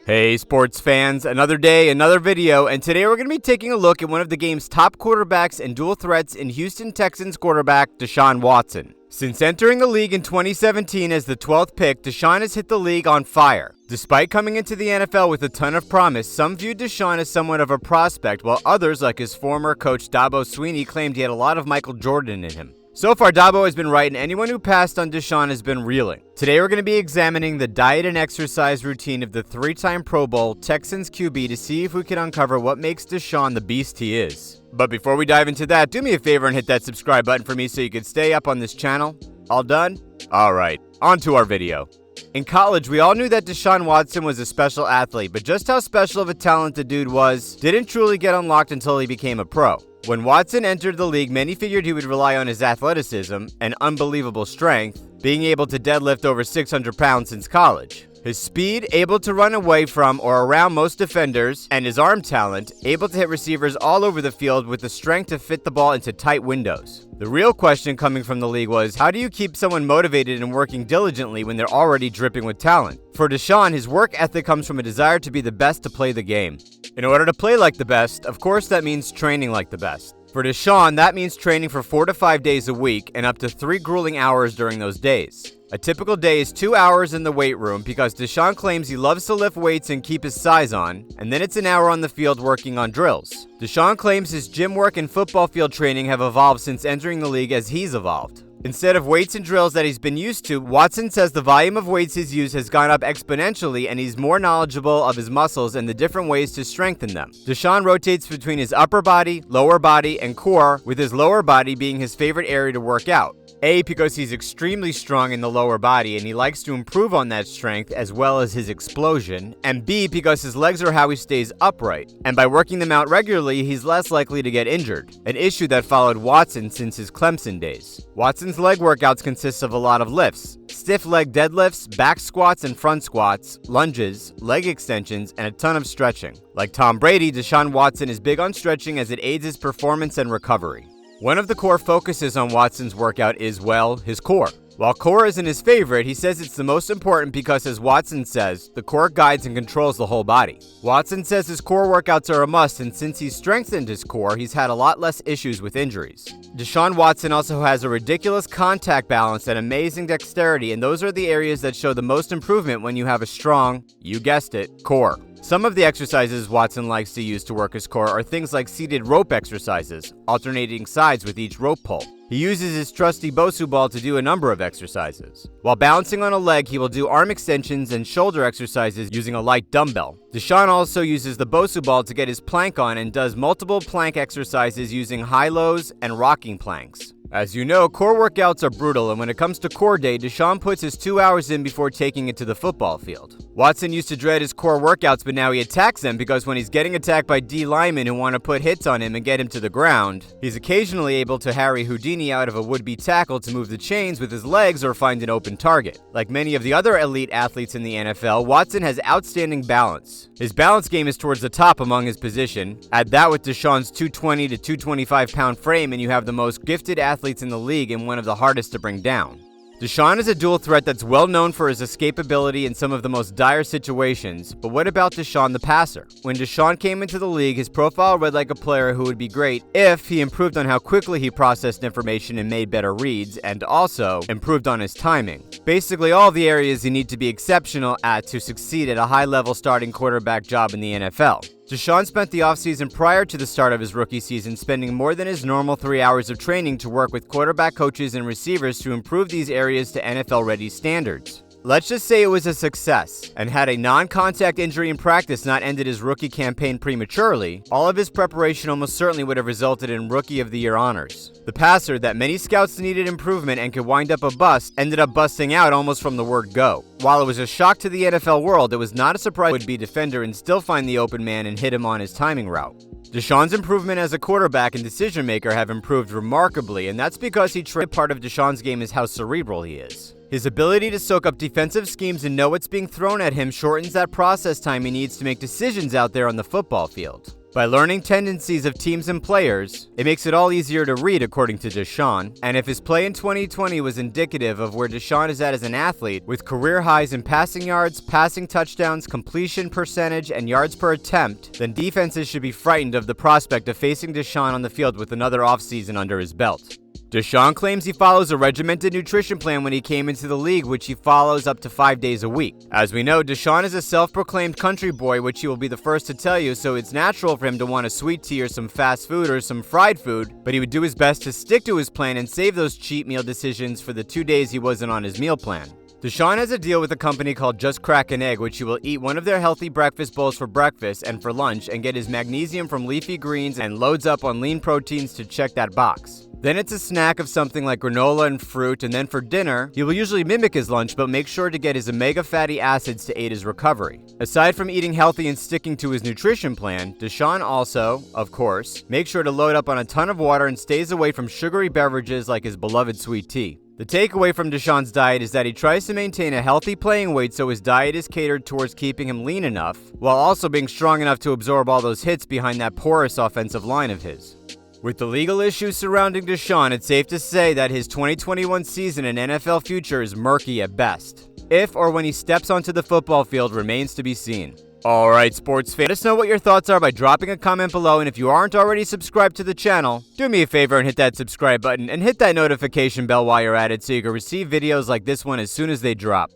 Hey sports fans, another day, another video, and today we're going to be taking a look at one of the game's top quarterbacks and dual threats in Houston Texans quarterback Deshaun Watson. Since entering the league in 2017 as the 12th pick, Deshaun has hit the league on fire. Despite coming into the NFL with a ton of promise, some viewed Deshaun as somewhat of a prospect, while others, like his former coach Dabo Swinney, claimed he had a lot of Michael Jordan in him. So far, Dabo has been right, and anyone who passed on Deshaun has been reeling. Today, we're going to be examining the diet and exercise routine of the three-time Pro Bowl Texans QB to see if we can uncover what makes Deshaun the beast he is. But before we dive into that, do me a favor and hit that subscribe button for me so you can stay up on this channel. All done? Alright, on to our video. In college, we all knew that Deshaun Watson was a special athlete, but just how special of a talent the dude was didn't truly get unlocked until he became a pro. When Watson entered the league, many figured he would rely on his athleticism and unbelievable strength, being able to deadlift over 600 pounds since college. His speed, able to run away from or around most defenders, and his arm talent, able to hit receivers all over the field with the strength to fit the ball into tight windows. The real question coming from the league was, how do you keep someone motivated and working diligently when they're already dripping with talent? For Deshaun, his work ethic comes from a desire to be the best to play the game. In order to play like the best, of course that means training like the best. For Deshaun, that means training for 4 to 5 days a week and up to 3 grueling hours during those days. A typical day is 2 hours in the weight room because Deshaun claims he loves to lift weights and keep his size on, and then it's an hour on the field working on drills. Deshaun claims his gym work and football field training have evolved since entering the league as he's evolved. Instead of weights and drills that he's been used to, Watson says the volume of weights he's used has gone up exponentially and he's more knowledgeable of his muscles and the different ways to strengthen them. Deshaun rotates between his upper body, lower body, and core, with his lower body being his favorite area to work out. A, because he's extremely strong in the lower body and he likes to improve on that strength as well as his explosion, and B, because his legs are how he stays upright, and by working them out regularly, he's less likely to get injured, an issue that followed Watson since his Clemson days. Watson's leg workouts consist of a lot of lifts, stiff leg deadlifts, back squats and front squats, lunges, leg extensions, and a ton of stretching. Like Tom Brady, Deshaun Watson is big on stretching as it aids his performance and recovery. One of the core focuses on Watson's workout is, well, his core. While core isn't his favorite, he says it's the most important because, as Watson says, the core guides and controls the whole body. Watson says his core workouts are a must, and since he's strengthened his core, he's had a lot less issues with injuries. Deshaun Watson also has a ridiculous contact balance and amazing dexterity, and those are the areas that show the most improvement when you have a strong, you guessed it, core. Some of the exercises Watson likes to use to work his core are things like seated rope exercises, alternating sides with each rope pull. He uses his trusty Bosu ball to do a number of exercises. While balancing on a leg, he will do arm extensions and shoulder exercises using a light dumbbell. Deshaun also uses the Bosu ball to get his plank on and does multiple plank exercises using high-lows and rocking planks. As you know, core workouts are brutal, and when it comes to core day, Deshaun puts his 2 hours in before taking it to the football field. Watson used to dread his core workouts, but now he attacks them because when he's getting attacked by D linemen who want to put hits on him and get him to the ground, he's occasionally able to Harry Houdini out of a would-be tackle to move the chains with his legs or find an open target. Like many of the other elite athletes in the NFL, Watson has outstanding balance. His balance game is towards the top among his position. Add that with Deshaun's 220 to 225 pound frame and you have the most gifted athletes in the league and one of the hardest to bring down. Deshaun is a dual threat that's well known for his escapability in some of the most dire situations, but what about Deshaun the passer? When Deshaun came into the league, his profile read like a player who would be great if he improved on how quickly he processed information and made better reads, and also improved on his timing. Basically all the areas you need to be exceptional at to succeed at a high-level starting quarterback job in the NFL. Deshaun spent the offseason prior to the start of his rookie season spending more than his normal 3 hours of training to work with quarterback coaches and receivers to improve these areas to NFL-ready standards. Let's just say it was a success, and had a non-contact injury in practice not ended his rookie campaign prematurely, all of his preparation almost certainly would have resulted in Rookie of the Year honors. The passer that many scouts needed improvement and could wind up a bust ended up busting out almost from the word go. While it was a shock to the NFL world, it was not a surprise he would be defender and still find the open man and hit him on his timing route. Deshaun's improvement as a quarterback and decision maker have improved remarkably, and that's because part of Deshaun's game is how cerebral he is. His ability to soak up defensive schemes and know what's being thrown at him shortens that process time he needs to make decisions out there on the football field. By learning tendencies of teams and players, it makes it all easier to read, according to Deshaun. And if his play in 2020 was indicative of where Deshaun is at as an athlete, with career highs in passing yards, passing touchdowns, completion percentage, and yards per attempt, then defenses should be frightened of the prospect of facing Deshaun on the field with another offseason under his belt. Deshaun claims he follows a regimented nutrition plan when he came into the league, which he follows up to 5 days a week. As we know, Deshaun is a self-proclaimed country boy, which he will be the first to tell you, so it's natural for him to want a sweet tea or some fast food or some fried food, but he would do his best to stick to his plan and save those cheat meal decisions for the 2 days he wasn't on his meal plan. Deshaun has a deal with a company called Just Crack an Egg, which he will eat one of their healthy breakfast bowls for breakfast and for lunch and get his magnesium from leafy greens and loads up on lean proteins to check that box. Then it's a snack of something like granola and fruit, and then for dinner, he will usually mimic his lunch but make sure to get his omega fatty acids to aid his recovery. Aside from eating healthy and sticking to his nutrition plan, Deshaun also, of course, makes sure to load up on a ton of water and stays away from sugary beverages like his beloved sweet tea. The takeaway from Deshaun's diet is that he tries to maintain a healthy playing weight so his diet is catered towards keeping him lean enough, while also being strong enough to absorb all those hits behind that porous offensive line of his. With the legal issues surrounding Deshaun, it's safe to say that his 2021 season and NFL future is murky at best. If or when he steps onto the football field remains to be seen. Alright, sports fans, let us know what your thoughts are by dropping a comment below, and if you aren't already subscribed to the channel, do me a favor and hit that subscribe button and hit that notification bell while you're at it so you can receive videos like this one as soon as they drop.